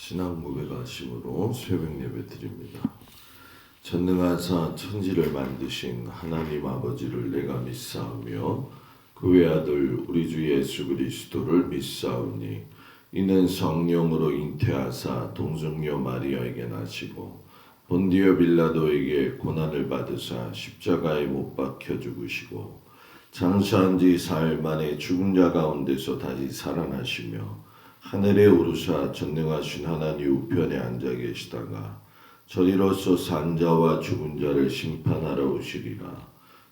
신앙 고백가 하심으로 새벽 예배 드립니다. 전능하사 천지를 만드신 하나님 아버지를 내가 믿사오며 그 외아들 우리 주 예수 그리스도를 믿사오니 이는 성령으로 잉태하사 동정녀 마리아에게 나시고 본디오 빌라도에게 고난을 받으사 십자가에 못 박혀 죽으시고 장사한 지 사흘 만에 죽은 자 가운데서 다시 살아나시며 하늘에 오르사 전능하신 하나님 우편에 앉아 계시다가 저리로서 산 자와 죽은 자를 심판하러 오시리라.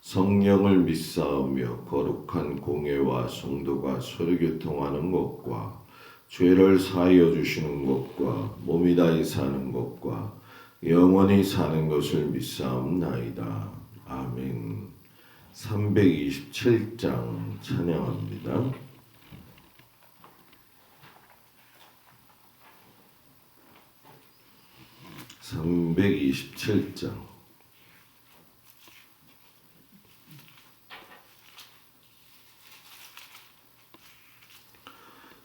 성령을 믿사오며 거룩한 공회와 성도가 서로 교통하는 것과 죄를 사하여 주시는 것과 몸이 다히 사는 것과 영원히 사는 것을 믿사옵나이다. 아멘. 327장 찬양합니다. (327장)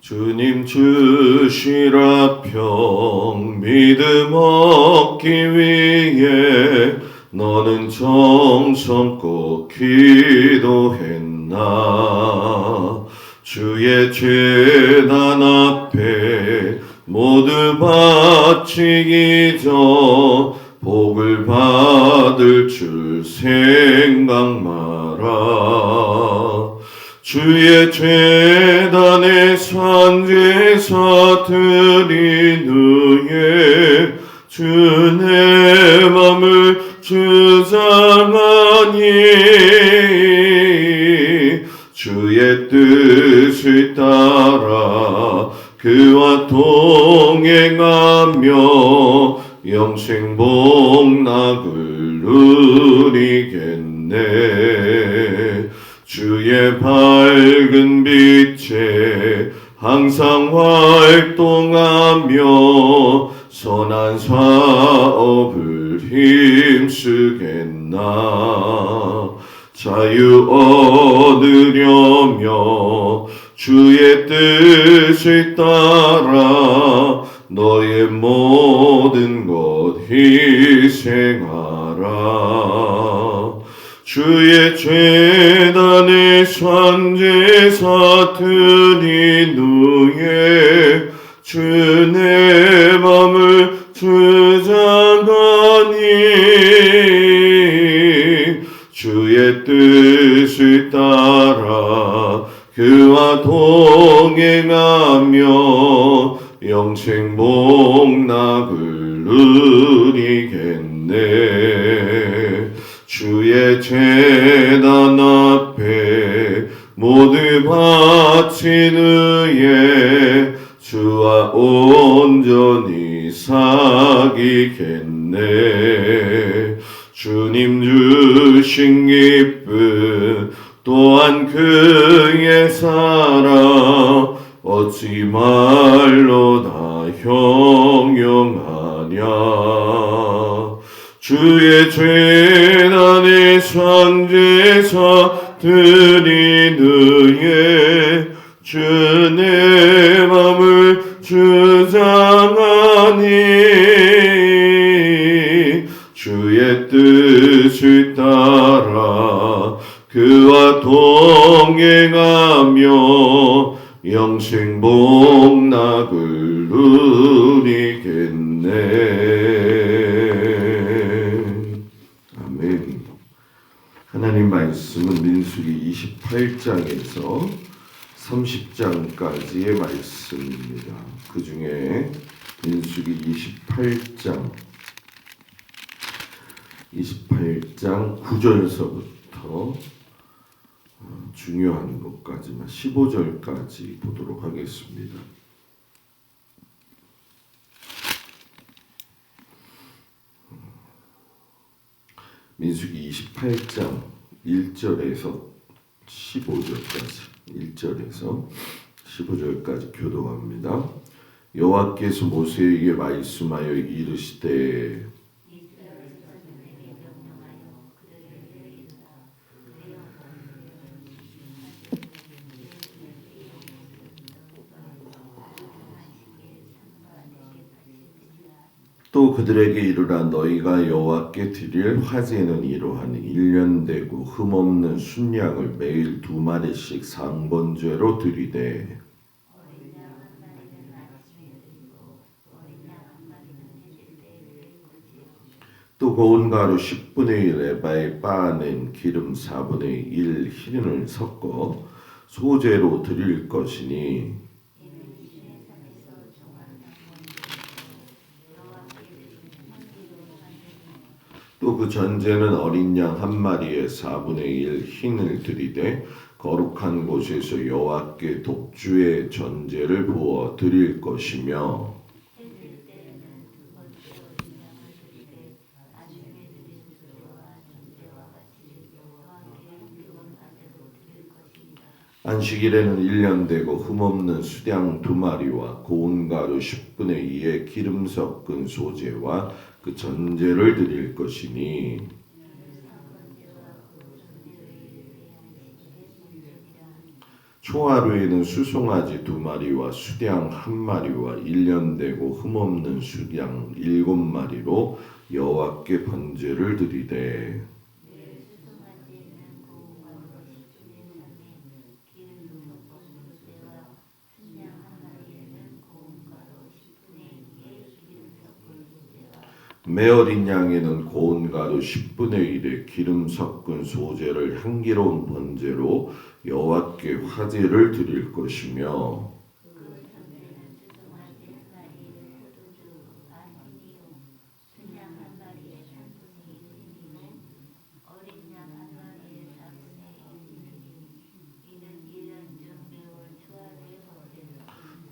주님 주시라 평 믿음 얻기 위해 너는 정성껏 기도했나. 주의 제단 앞에 모두 바치기 전 복을 받을 줄 생각 마라. 주의 제단에 산제사 드린 후에 주 내 맘을 주장하니 주의 뜻을 따라 그와 동행하며 영생 복락을 누리겠네. 주의 밝은 빛에 항상 활동하며 선한 사업을 힘쓰겠나. 자유 얻으려며 주의 뜻을 따라 너의 모든 것 희생하라. 주의 제단에 산제사 드린 후에 주 내 맘을 주장하니 주의 뜻을 따라 그와 동행하며 영생 복락을 누리겠네. 주의 제단 앞에 모두 바친 후에 주와 온전히 사귀겠네. 주님 주신 기쁨 또한 그의 사랑 어찌 말로 다 형용하냐. 주의 제단에 산제사 드린 후에 주 내 맘을 주장하니 주의 뜻을 따라 그와 동행하며 영생 복락을 누리겠네. 아멘. 하나님 말씀은 민수기 28장에서 30장까지의 말씀입니다. 그 중에 민수기 28장 9절서부터 중요한 것까지만 15절까지 보도록 하겠습니다. 민수기 28장 1절에서 15절까지 교독합니다. 여호와께서 모세에게 말씀하여 이르시되 또 그들에게 이르라 너희가 여호와께 드릴 화제는 이러하니 1년 되고 흠없는 순양을 매일 2마리씩 상번제로 드리되 또 고운 가루 10분의 1 에바에 빻아낸 기름 4분의 1 흰을 섞어 소제로 드릴 것이니 또 그 전제는 어린 양 한 마리에 4분의 1 흰을 드리되 거룩한 곳에서 여호와께 독주의 전제를 부어 드릴 것이며 안식일에는 1년 되고 흠없는 수양 2마리와 고운 가루 10분의 2의 기름 섞은 소제와 그 전제를 드릴 것이니 초하루에는 수송아지 2마리와 수양 1마리와 1년 되고 흠없는 수양 7마리로 여호와께 번제를 드리되 매어린 양에는 고운 가루 10분의 1의 기름 섞은 소제를 향기로운 번제로 여호와께 화제를 드릴 것이며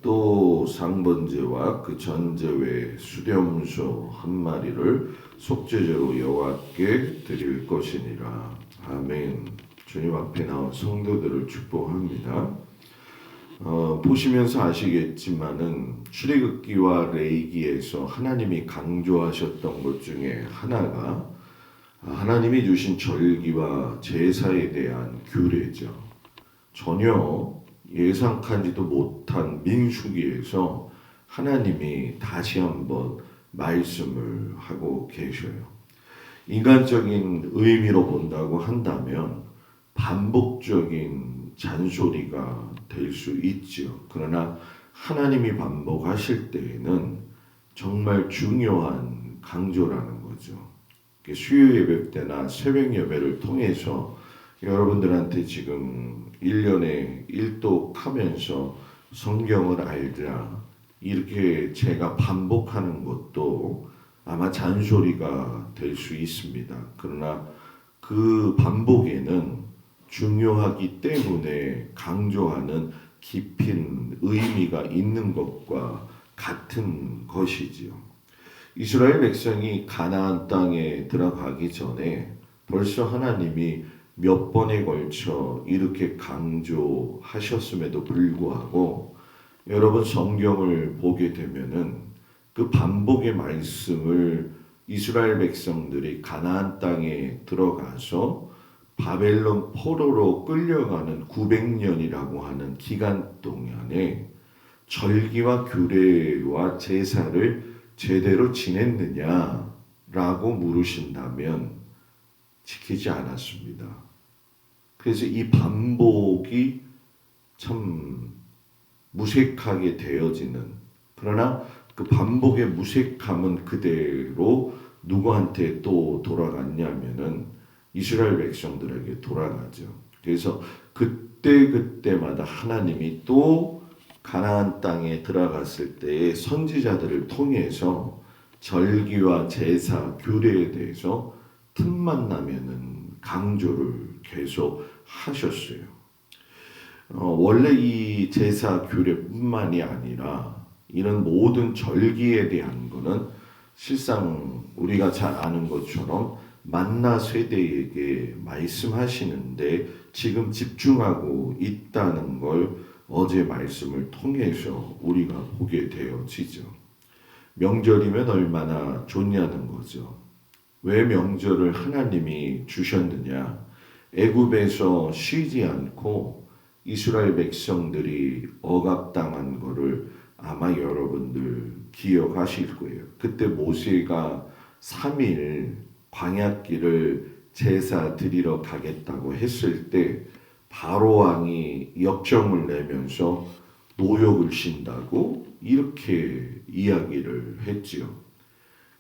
또 상번제와 그 전제 외에 수렴소 1마리를 속죄제로 여호와께 드릴 것이니라. 아멘. 주님 앞에 나온 성도들을 축복합니다. 보시면서 아시겠지만은 출애굽기와 레위기에서 하나님이 강조하셨던 것 중에 하나가 하나님이 주신 절기와 제사에 대한 규례죠. 전혀 예상하지도 못한 민수기에서 하나님이 다시 한번 말씀을 하고 계셔요. 인간적인 의미로 본다고 한다면 반복적인 잔소리가 될 수 있죠. 그러나 하나님이 반복하실 때에는 정말 중요한 강조라는 거죠. 수요 예배 때나 새벽 예배를 통해서 여러분들한테 지금 1년에 일독하면서 성경을 알자 이렇게 제가 반복하는 것도 아마 잔소리가 될 수 있습니다. 그러나 그 반복에는 중요하기 때문에 강조하는 깊은 의미가 있는 것과 같은 것이지요. 이스라엘 백성이 가나안 땅에 들어가기 전에 벌써 하나님이 몇 번에 걸쳐 이렇게 강조하셨음에도 불구하고 여러분 성경을 보게 되면은 그 반복의 말씀을 이스라엘 백성들이 가나안 땅에 들어가서 바벨론 포로로 끌려가는 900년이라고 하는 기간 동안에 절기와 규례와 제사를 제대로 지냈느냐라고 물으신다면 지키지 않았습니다. 그래서 이 반복이 참 무색하게 되어지는, 그러나 그 반복의 무색함은 그대로 누구한테 또 돌아갔냐면은 이스라엘 백성들에게 돌아가죠. 그래서 그때마다 하나님이 또 가나안 땅에 들어갔을 때의 선지자들을 통해서 절기와 제사, 규례에 대해서 틈만 나면은 강조를 계속 하셨어요. 원래 이 제사 규례뿐만이 아니라 이런 모든 절기에 대한 거는 실상 우리가 잘 아는 것처럼 만나 세대에게 말씀하시는데 지금 집중하고 있다는 걸 어제 말씀을 통해서 우리가 보게 되어지죠. 명절이면 얼마나 좋냐는 거죠. 왜 명절을 하나님이 주셨느냐? 애굽에서 쉬지 않고 이스라엘 백성들이 억압당한 거를 아마 여러분들 기억하실 거예요. 그때 모세가 3일 광야길을 제사 드리러 가겠다고 했을 때 바로 왕이 역정을 내면서 노역을 신다고 이렇게 이야기를 했지요.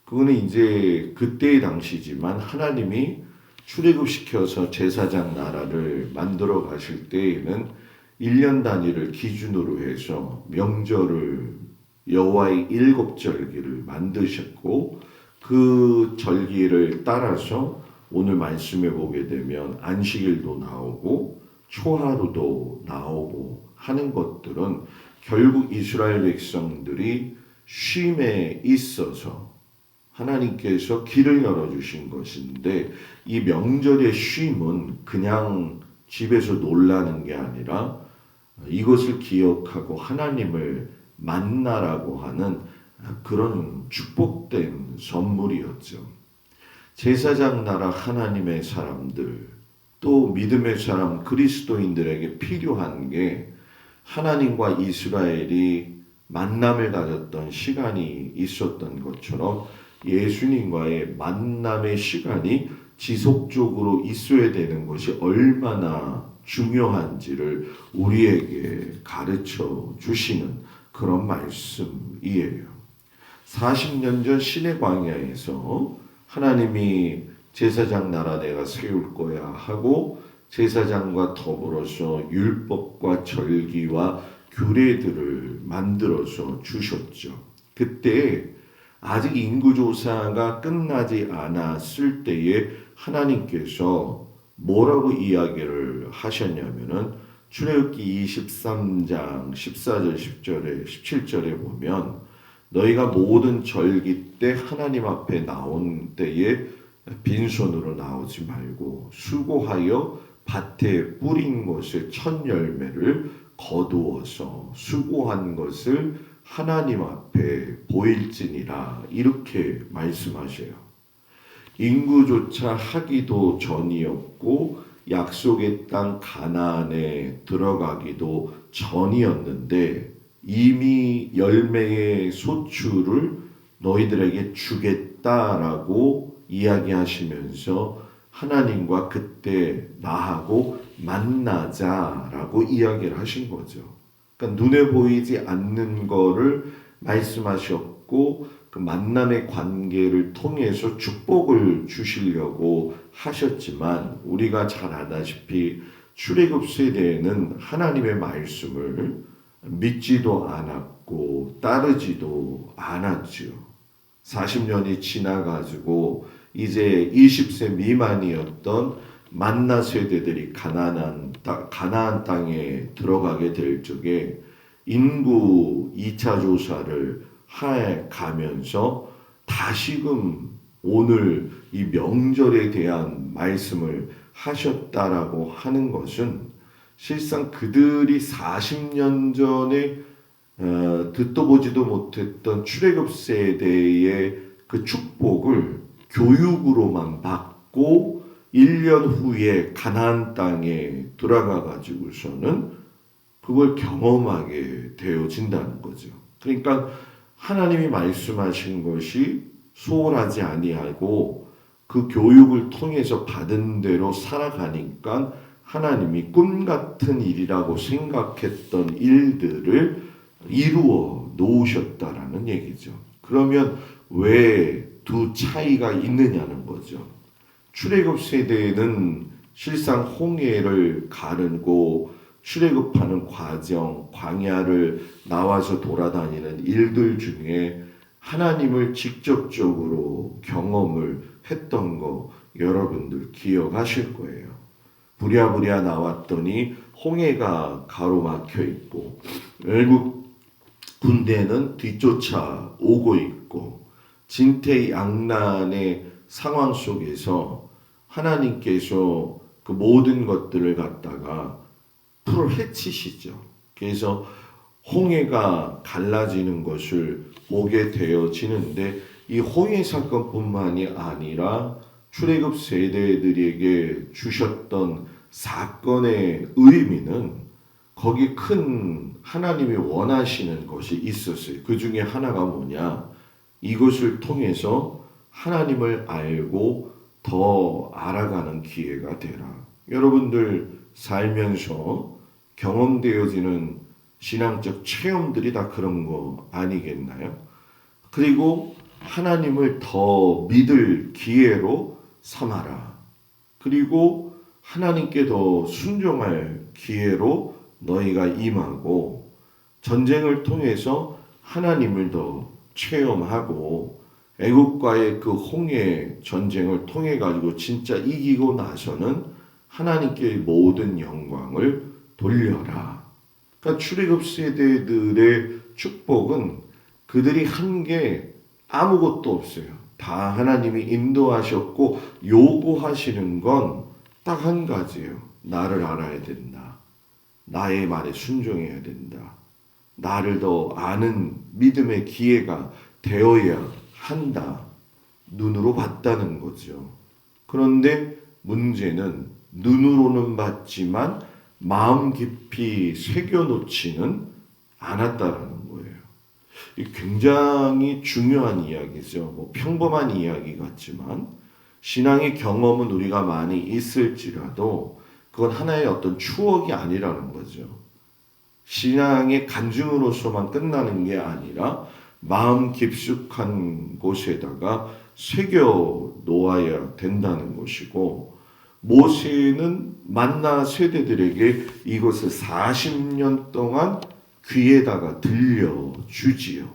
그거는 이제 그때의 당시지만 하나님이 출애굽시켜서 제사장 나라를 만들어 가실 때에는 1년 단위를 기준으로 해서 명절을 여호와의 7절기를 만드셨고 그 절기를 따라서 오늘 말씀에 보게 되면 안식일도 나오고 초하루도 나오고 하는 것들은 결국 이스라엘 백성들이 쉼에 있어서 하나님께서 길을 열어주신 것인데 이 명절의 쉼은 그냥 집에서 놀라는 게 아니라 이것을 기억하고 하나님을 만나라고 하는 그런 축복된 선물이었죠. 제사장 나라 하나님의 사람들 또 믿음의 사람 그리스도인들에게 필요한 게 하나님과 이스라엘이 만남을 가졌던 시간이 있었던 것처럼 예수님과의 만남의 시간이 지속적으로 있어야 되는 것이 얼마나 중요한지를 우리에게 가르쳐 주시는 그런 말씀이에요. 40년 전 시내 광야에서 하나님이 제사장 나라 내가 세울 거야 하고 제사장과 더불어서 율법과 절기와 규례들을 만들어서 주셨죠. 그때 아직 인구조사가 끝나지 않았을 때에 하나님께서 뭐라고 이야기를 하셨냐면은 출애굽기 23장 14절 10절에 17절에 보면 너희가 모든 절기 때 하나님 앞에 나온 때에 빈손으로 나오지 말고 수고하여 밭에 뿌린 것의 첫 열매를 거두어서 수고한 것을 하나님 앞에 보일지니라 이렇게 말씀하셔요. 인구조차 하기도 전이었고 약속의 땅 가나안에 들어가기도 전이었는데 이미 열매의 소출을 너희들에게 주겠다라고 이야기하시면서 하나님과 그때 나하고 만나자라고 이야기를 하신 거죠. 그러니까 눈에 보이지 않는 거를 말씀하셨고 그 만남의 관계를 통해서 축복을 주시려고 하셨지만 우리가 잘 아다시피 출애굽 세대에는 하나님의 말씀을 믿지도 않았고 따르지도 않았지요. 40년이 지나가지고 이제 20세 미만이었던 만나 세대들이 가나안 땅에 들어가게 될 적에 인구 2차 조사를 해 가면서 다시금 오늘 이 명절에 대한 말씀을 하셨다라고 하는 것은 실상 그들이 40년 전에 듣도 보지도 못했던 출애굽 세대의 그 축복을 교육으로만 받고 1년 후에 가나안 땅에 들어가 가지고서는 그걸 경험하게 되어진다는 거죠. 그러니까 하나님이 말씀하신 것이 소홀하지 아니하고 그 교육을 통해서 받은 대로 살아가니까 하나님이 꿈 같은 일이라고 생각했던 일들을 이루어 놓으셨다라는 얘기죠. 그러면 왜 두 차이가 있느냐는 거죠. 출애굽 세대에는 실상 홍해를 가르고 출애굽하는 과정, 광야를 나와서 돌아다니는 일들 중에 하나님을 직접적으로 경험을 했던 거 여러분들 기억하실 거예요. 부랴부랴 나왔더니 홍해가 가로막혀 있고 외국 군대는 뒤쫓아 오고 있고 진퇴양난의 상황 속에서 하나님께서 그 모든 것들을 갖다가 풀어 헤치시죠. 그래서 홍해가 갈라지는 것을 보게 되어지는데 이 홍해 사건뿐만이 아니라 출애굽 세대들에게 주셨던 사건의 의미는 거기 큰 하나님이 원하시는 것이 있었어요. 그 중에 하나가 뭐냐? 이것을 통해서 하나님을 알고 더 알아가는 기회가 되라. 여러분들 살면서 경험되어지는 신앙적 체험들이 다 그런 거 아니겠나요? 그리고 하나님을 더 믿을 기회로 삼아라. 그리고 하나님께 더 순종할 기회로 너희가 임하고 전쟁을 통해서 하나님을 더 체험하고 애국과의 그 홍해 전쟁을 통해 가지고 진짜 이기고 나서는 하나님께 모든 영광을 돌려라. 그러니까 출애굽 세대들의 축복은 그들이 한 게 아무것도 없어요. 다 하나님이 인도하셨고 요구하시는 건 딱 한 가지예요. 나를 알아야 된다. 나의 말에 순종해야 된다. 나를 더 아는 믿음의 기회가 되어야 한다. 눈으로 봤다는 거죠. 그런데 문제는 눈으로는 봤지만 마음 깊이 새겨놓지는 않았다라는 거예요. 굉장히 중요한 이야기죠. 뭐 평범한 이야기 같지만 신앙의 경험은 우리가 많이 있을지라도 그건 하나의 어떤 추억이 아니라는 거죠. 신앙의 간증으로서만 끝나는 게 아니라 마음 깊숙한 곳에다가 새겨 놓아야 된다는 것이고, 모세는 만나 세대들에게 이것을 40년 동안 귀에다가 들려주지요.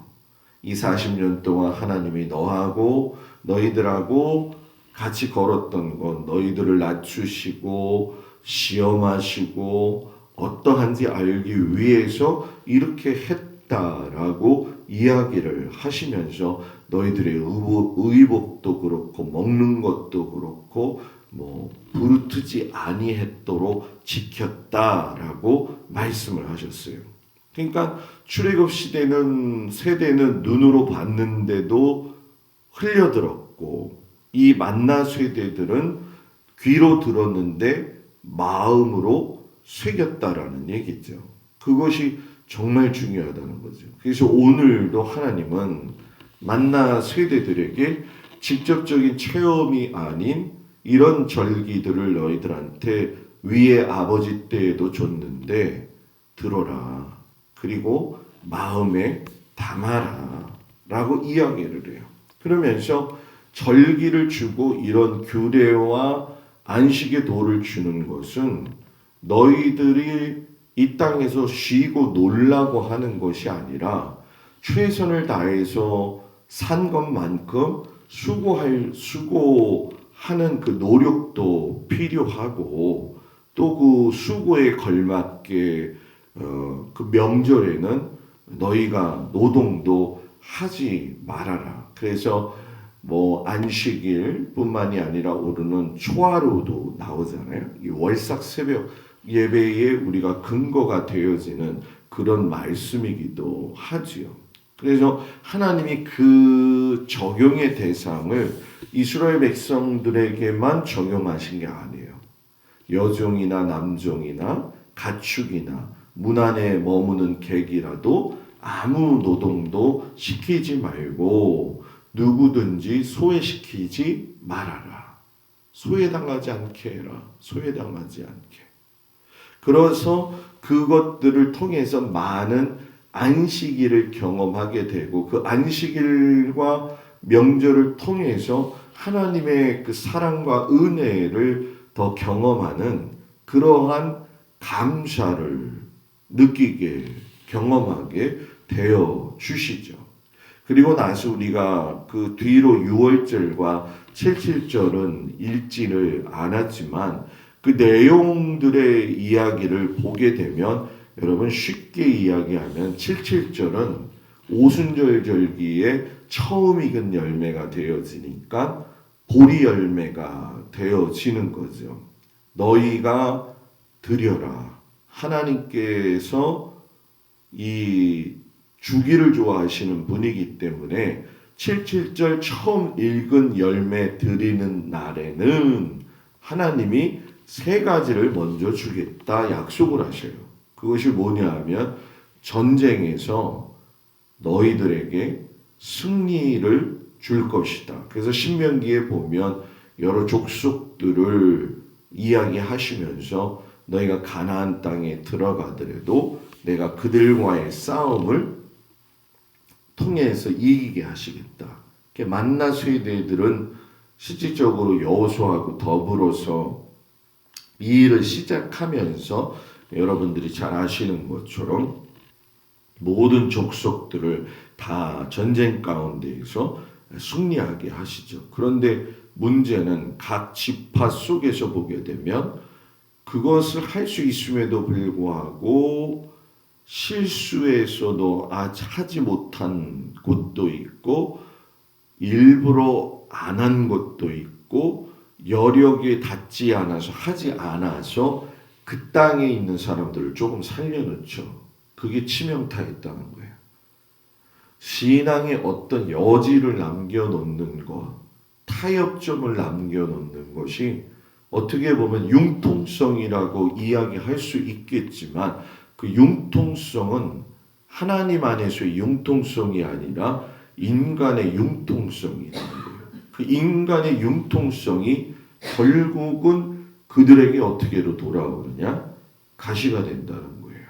이 40년 동안 하나님이 너하고 너희들하고 같이 걸었던 건 너희들을 낮추시고 시험하시고 어떠한지 알기 위해서 이렇게 했다라고 이야기를 하시면서 너희들의 의복도 그렇고 먹는 것도 그렇고 뭐 부르트지 아니했도록 지켰다라고 말씀을 하셨어요. 그러니까 출애굽 세대는 눈으로 봤는데도 흘려들었고, 이 만나 세대들은 귀로 들었는데 마음으로 새겼다라는 얘기죠. 그것이 정말 중요하다는 거죠. 그래서 오늘도 하나님은 만나 세대들에게 직접적인 체험이 아닌 이런 절기들을 너희들한테 위에 아버지 때에도 줬는데 들어라. 그리고 마음에 담아라. 라고 이야기를 해요. 그러면서 절기를 주고 이런 규례와 안식의 도를 주는 것은 너희들이 이 땅에서 쉬고 놀라고 하는 것이 아니라 최선을 다해서 산 것만큼 수고하는 그 노력도 필요하고, 또 그 수고에 걸맞게 그 명절에는 너희가 노동도 하지 말아라. 그래서 뭐 안식일뿐만이 아니라 오르는 초하루도 나오잖아요. 이 월삭 새벽 예배에 우리가 근거가 되어지는 그런 말씀이기도 하지요. 그래서 하나님이 그 적용의 대상을 이스라엘 백성들에게만 적용하신 게 아니에요. 여종이나 남종이나 가축이나 문 안에 머무는 객이라도 아무 노동도 시키지 말고 누구든지 소외시키지 말아라. 소외당하지 않게 해라. 소외당하지 않게. 그래서 그것들을 통해서 많은 안식일을 경험하게 되고, 그 안식일과 명절을 통해서 하나님의 그 사랑과 은혜를 더 경험하는 그러한 감사를 느끼게 경험하게 되어 주시죠. 그리고 나서 우리가 그 뒤로 6월절과 77절은 읽지를 않았지만 그 내용들의 이야기를 보게 되면, 여러분 쉽게 이야기하면 77절은 오순절 절기에 처음 익은 열매가 되어지니까 보리 열매가 되어지는 거죠. 너희가 드려라. 하나님께서 이 주기를 좋아하시는 분이기 때문에 77절 처음 읽은 열매 드리는 날에는 하나님이 3가지를 먼저 주겠다 약속을 하셔요. 그것이 뭐냐 하면 전쟁에서 너희들에게 승리를 줄 것이다. 그래서 신명기에 보면 여러 족속들을 이야기하시면서 너희가 가나안 땅에 들어가더라도 내가 그들과의 싸움을 통해서 이기게 하시겠다. 만나 세대들은 실질적으로 여호수아하고 더불어서 이 일을 시작하면서 여러분들이 잘 아시는 것처럼 모든 족속들을 다 전쟁 가운데에서 승리하게 하시죠. 그런데 문제는 각 지파 속에서 보게 되면 그것을 할 수 있음에도 불구하고 실수에서도 하지 못한 곳도 있고 일부러 안 한 것도 있고 여력에 닿지 않아서 하지 않아서 그 땅에 있는 사람들을 조금 살려놓죠. 그게 치명타였다는 거예요. 신앙에 어떤 여지를 남겨놓는 것, 타협점을 남겨놓는 것이 어떻게 보면 융통성이라고 이야기할 수 있겠지만 그 융통성은 하나님 안에서의 융통성이 아니라 인간의 융통성이라는 거예요. 그 인간의 융통성이 결국은 그들에게 어떻게로 돌아오느냐? 가시가 된다는 거예요.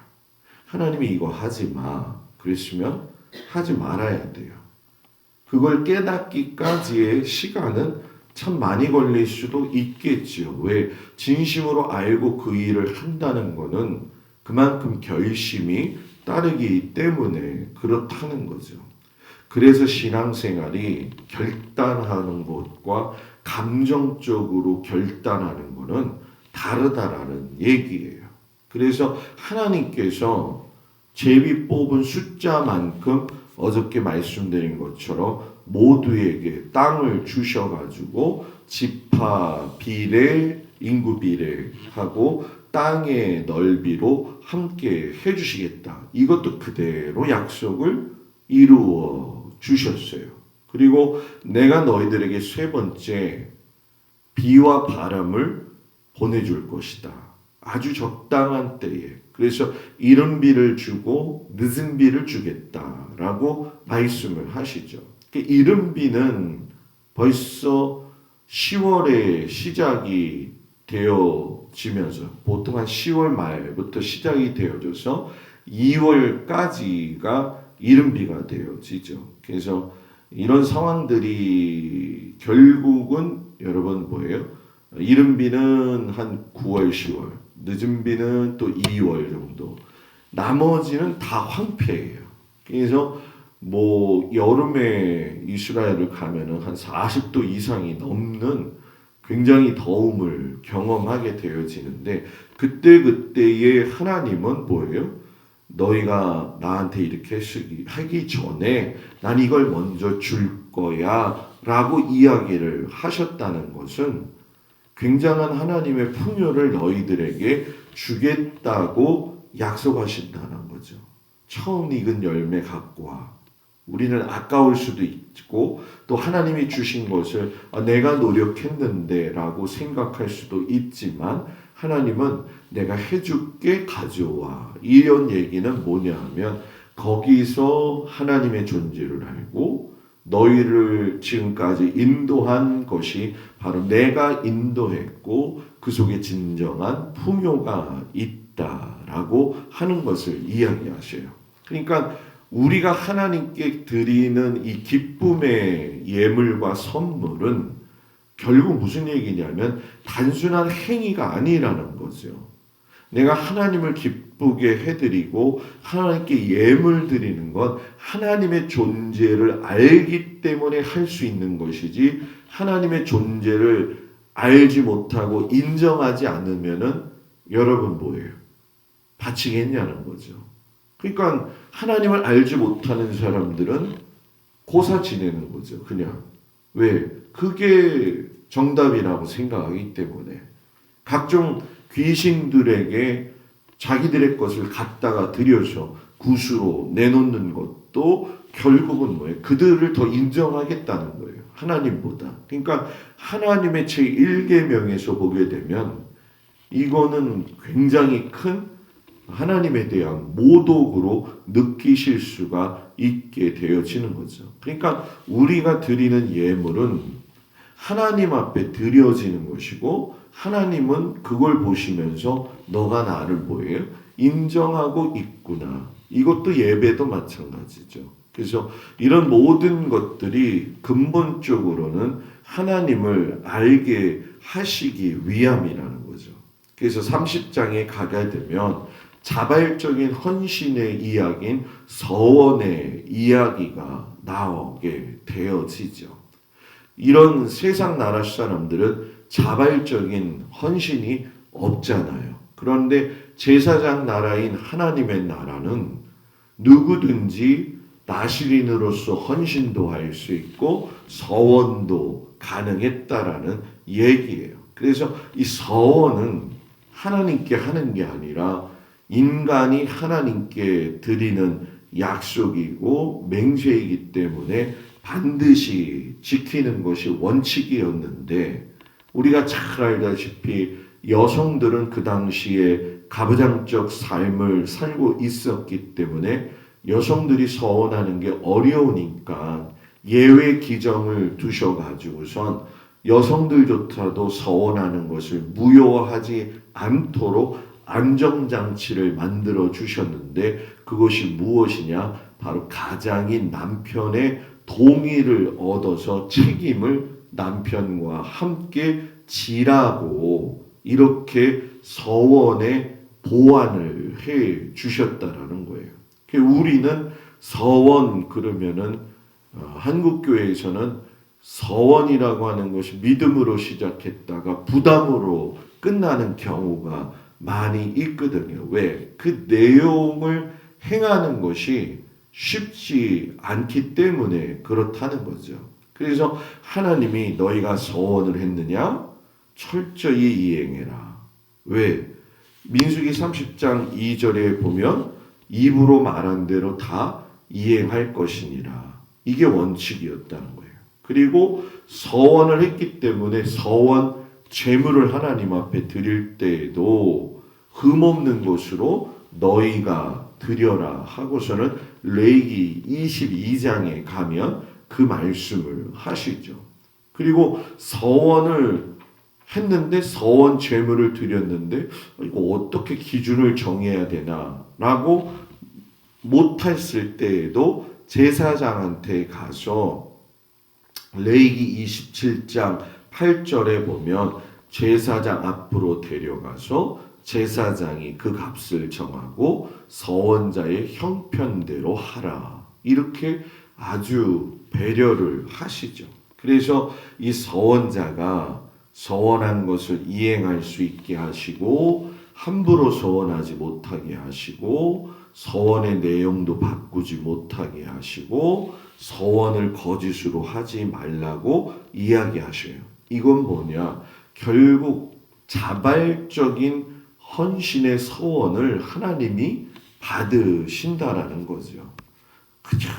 하나님이 이거 하지 마. 그랬으면 하지 말아야 돼요. 그걸 깨닫기까지의 시간은 참 많이 걸릴 수도 있겠지요. 왜? 진심으로 알고 그 일을 한다는 것은 그만큼 결심이 따르기 때문에 그렇다는 거죠. 그래서 신앙생활이 결단하는 것과 감정적으로 결단하는 것은 다르다라는 얘기예요. 그래서 하나님께서 제비 뽑은 숫자만큼 어저께 말씀드린 것처럼 모두에게 땅을 주셔가지고 지파 비례, 인구 비례하고 땅의 넓이로 함께 해주시겠다. 이것도 그대로 약속을 이루어 주셨어요. 그리고 내가 너희들에게 세 번째 비와 바람을 보내줄 것이다. 아주 적당한 때에. 그래서 이른 비를 주고 늦은 비를 주겠다라고 말씀을 하시죠. 이른 비는 벌써 10월에 시작이 되어지면서 보통 한 10월 말부터 시작이 되어져서 2월까지가 이른 비가 되어지죠. 그래서 이런 상황들이 결국은 여러분 뭐예요? 이른 비는 한 9월, 10월, 늦은 비는 또 2월 정도. 나머지는 다 황폐해요. 그래서 뭐 여름에 이스라엘을 가면은 한 40도 이상이 넘는 굉장히 더움을 경험하게 되어지는데 그때의 하나님은 뭐예요? 너희가 나한테 이렇게 하기 전에 난 이걸 먼저 줄 거야 라고 이야기를 하셨다는 것은 굉장한 하나님의 풍요를 너희들에게 주겠다고 약속하신다는 거죠. 처음 익은 열매 갖고 와. 우리는 아까울 수도 있고 또 하나님이 주신 것을 내가 노력했는데 라고 생각할 수도 있지만 하나님은 내가 해줄게 가져와. 이런 얘기는 뭐냐 하면 거기서 하나님의 존재를 알고 너희를 지금까지 인도한 것이 바로 내가 인도했고 그 속에 진정한 풍요가 있다라고 하는 것을 이야기하셔요. 그러니까 우리가 하나님께 드리는 이 기쁨의 예물과 선물은 결국 무슨 얘기냐면 단순한 행위가 아니라는 거죠. 내가 하나님을 기쁘게 해드리고 하나님께 예물 드리는 건 하나님의 존재를 알기 때문에 할 수 있는 것이지 하나님의 존재를 알지 못하고 인정하지 않으면은 여러분 뭐예요? 바치겠냐는 거죠. 그러니까 하나님을 알지 못하는 사람들은 고사 지내는 거죠. 그냥. 왜? 그게 정답이라고 생각하기 때문에. 각종 귀신들에게 자기들의 것을 갖다가 들여서 구수로 내놓는 것도 결국은 뭐예요? 그들을 더 인정하겠다는 거예요. 하나님보다. 그러니까 하나님의 제1계명에서 보게 되면 이거는 굉장히 큰 하나님에 대한 모독으로 느끼실 수가 있게 되어지는 거죠. 그러니까 우리가 드리는 예물은 하나님 앞에 드려지는 것이고 하나님은 그걸 보시면서 너가 나를 뭐예요? 인정하고 있구나. 이것도 예배도 마찬가지죠. 그래서 이런 모든 것들이 근본적으로는 하나님을 알게 하시기 위함이라는 거죠. 그래서 30장에 가게 되면 자발적인 헌신의 이야기인 서원의 이야기가 나오게 되어지죠. 이런 세상 나라 사람들은 자발적인 헌신이 없잖아요. 그런데 제사장 나라인 하나님의 나라는 누구든지 나시린으로서 헌신도 할 수 있고 서원도 가능했다라는 얘기예요. 그래서 이 서원은 하나님께 하는 게 아니라 인간이 하나님께 드리는 약속이고 맹세이기 때문에 반드시 지키는 것이 원칙이었는데 우리가 잘 알다시피 여성들은 그 당시에 가부장적 삶을 살고 있었기 때문에 여성들이 서원하는 게 어려우니까 예외 기정을 두셔가지고선 여성들조차도 서원하는 것을 무효하지 않도록 안정장치를 만들어 주셨는데 그것이 무엇이냐? 바로 가장인 남편의 동의를 얻어서 책임을 남편과 함께 지라고 이렇게 서원의 보완을 해 주셨다라는 거예요. 우리는 서원 그러면은 한국 교회에서는 서원이라고 하는 것이 믿음으로 시작했다가 부담으로 끝나는 경우가 많이 있거든요. 왜? 그 내용을 행하는 것이 쉽지 않기 때문에 그렇다는 거죠. 그래서 하나님이 너희가 서원을 했느냐? 철저히 이행해라. 왜? 민수기 30장 2절에 보면 입으로 말한 대로 다 이행할 것이니라. 이게 원칙이었다는 거예요. 그리고 서원을 했기 때문에 서원 제물을 하나님 앞에 드릴 때에도 흠없는 것으로 너희가 드려라 하고서는 레위기 22장에 가면 그 말씀을 하시죠. 그리고 서원을 했는데 서원 제물을 드렸는데 이거 어떻게 기준을 정해야 되나라고 못했을 때에도 제사장한테 가서 레위기 27장 8절에 보면 제사장 앞으로 데려가서 제사장이 그 값을 정하고 서원자의 형편대로 하라. 이렇게 아주 배려를 하시죠. 그래서 이 서원자가 서원한 것을 이행할 수 있게 하시고 함부로 서원하지 못하게 하시고 서원의 내용도 바꾸지 못하게 하시고 서원을 거짓으로 하지 말라고 이야기하셔요. 이건 뭐냐? 결국 자발적인 헌신의 서원을 하나님이 받으신다라는 거죠. 그냥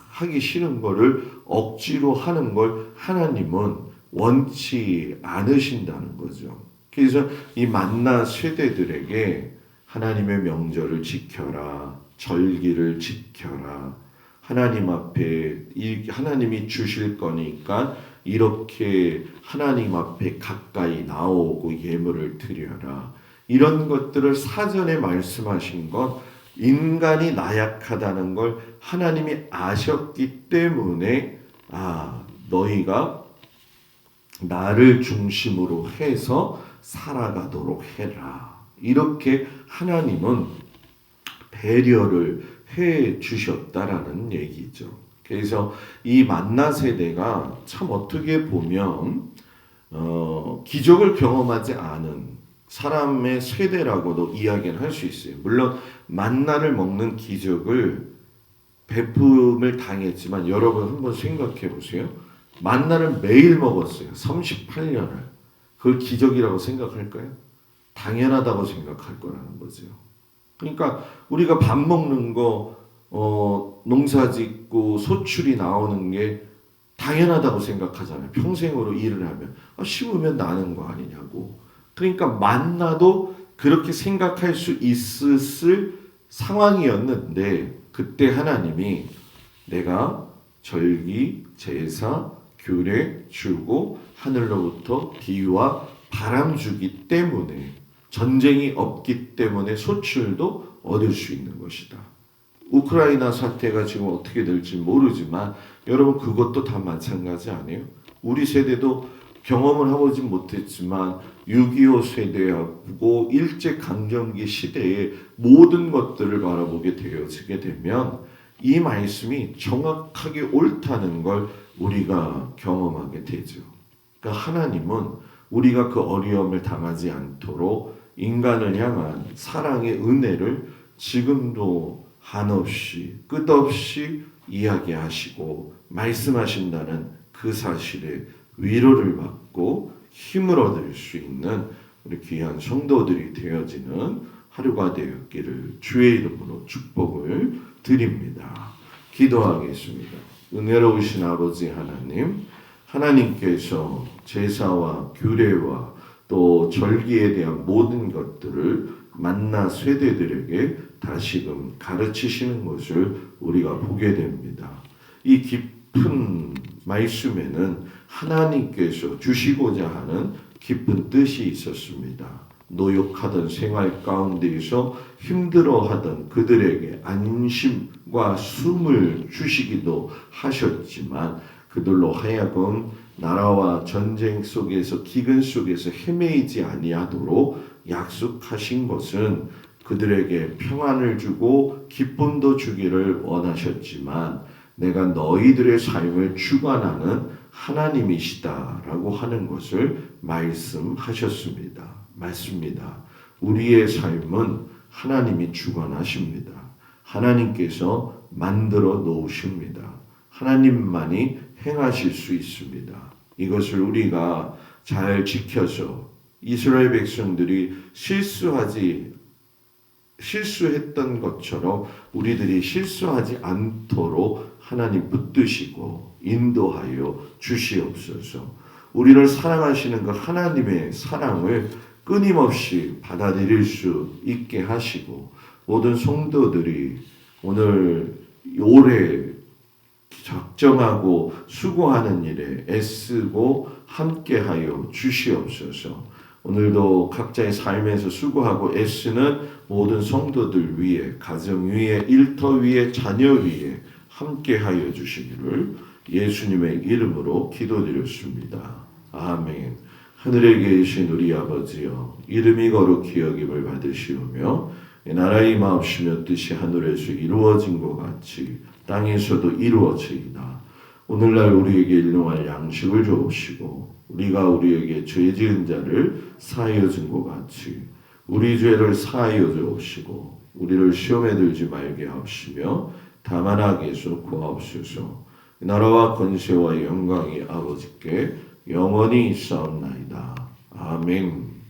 하기 싫은 거를 억지로 하는 걸 하나님은 원치 않으신다는 거죠. 그래서 이 만나 세대들에게 하나님의 명절을 지켜라, 절기를 지켜라, 하나님 앞에 하나님이 주실 거니까 이렇게 하나님 앞에 가까이 나오고 예물을 드려라. 이런 것들을 사전에 말씀하신 건 인간이 나약하다는 걸 하나님이 아셨기 때문에 너희가 나를 중심으로 해서 살아가도록 해라. 이렇게 하나님은 배려를 해 주셨다라는 얘기죠. 그래서 이 만나 세대가 참 어떻게 보면 기적을 경험하지 않은 사람의 세대라고도 이야기는 할 수 있어요. 물론 만나를 먹는 기적을 베품을 당했지만 여러분 한번 생각해 보세요. 만나를 매일 먹었어요. 38년을. 그걸 기적이라고 생각할까요? 당연하다고 생각할 거라는 거죠. 그러니까 우리가 밥 먹는 거 농사 짓고 소출이 나오는 게 당연하다고 생각하잖아요. 평생으로 일을 하면 심으면 나는 거 아니냐고. 그러니까 만나도 그렇게 생각할 수 있었을 상황이었는데 그때 하나님이 내가 절기, 제사, 규례 주고 하늘로부터 비와 바람 주기 때문에 전쟁이 없기 때문에 소출도 얻을 수 있는 것이다. 우크라이나 사태가 지금 어떻게 될지 모르지만 여러분 그것도 다 마찬가지 아니에요? 우리 세대도 경험을 해보지 못했지만 6.25 세대하고 일제강점기 시대의 모든 것들을 바라보게 되어지게 되면 이 말씀이 정확하게 옳다는 걸 우리가 경험하게 되죠. 그러니까 하나님은 우리가 그 어려움을 당하지 않도록 인간을 향한 사랑의 은혜를 지금도 한없이 끝없이 이야기하시고 말씀하신다는 그 사실에 위로를 받고 힘을 얻을 수 있는 우리 귀한 성도들이 되어지는 하루가 되었기를 주의 이름으로 축복을 드립니다. 기도하겠습니다. 은혜로우신 아버지 하나님, 하나님께서 제사와 규례와 또 절기에 대한 모든 것들을 만나 세대들에게 다시금 가르치시는 것을 우리가 보게 됩니다. 이 깊은 말씀에는 하나님께서 주시고자 하는 깊은 뜻이 있었습니다. 노역하던 생활 가운데에서 힘들어하던 그들에게 안심과 숨을 주시기도 하셨지만 그들로 하여금 나라와 전쟁 속에서 기근 속에서 헤매이지 아니하도록 약속하신 것은 그들에게 평안을 주고 기쁨도 주기를 원하셨지만 내가 너희들의 삶을 주관하는 하나님이시다라고 하는 것을 말씀하셨습니다. 맞습니다. 우리의 삶은 하나님이 주관하십니다. 하나님께서 만들어 놓으십니다. 하나님만이 행하실 수 있습니다. 이것을 우리가 잘 지켜서 이스라엘 백성들이 실수했던 것처럼 우리들이 실수하지 않도록 하나님 붙드시고 인도하여 주시옵소서. 우리를 사랑하시는 그 하나님의 사랑을 끊임없이 받아들일 수 있게 하시고 모든 성도들이 오늘 올해 적정하고 수고하는 일에 애쓰고 함께하여 주시옵소서. 오늘도 각자의 삶에서 수고하고 애쓰는 모든 성도들 위에, 가정 위에, 일터 위에, 자녀 위에 함께하여 주시기를 예수님의 이름으로 기도드렸습니다. 아멘. 하늘에 계신 우리 아버지여, 이름이 거룩히 여김을 받으시오며 나라의 마옵시며 뜻이 하늘에서 이루어진 것 같이 땅에서도 이루어지이다. 오늘날 우리에게 일용할 양식을 주옵시고 우리가 우리에게 죄 지은 자를 사하여 준 것 같이 우리 죄를 사하여 주옵시고 우리를 시험에 들지 말게 하옵시며 다만 악에서 구하옵소서. 나라와 권세와 영광이 아버지께 영원히 있사옵나이다. 아멘.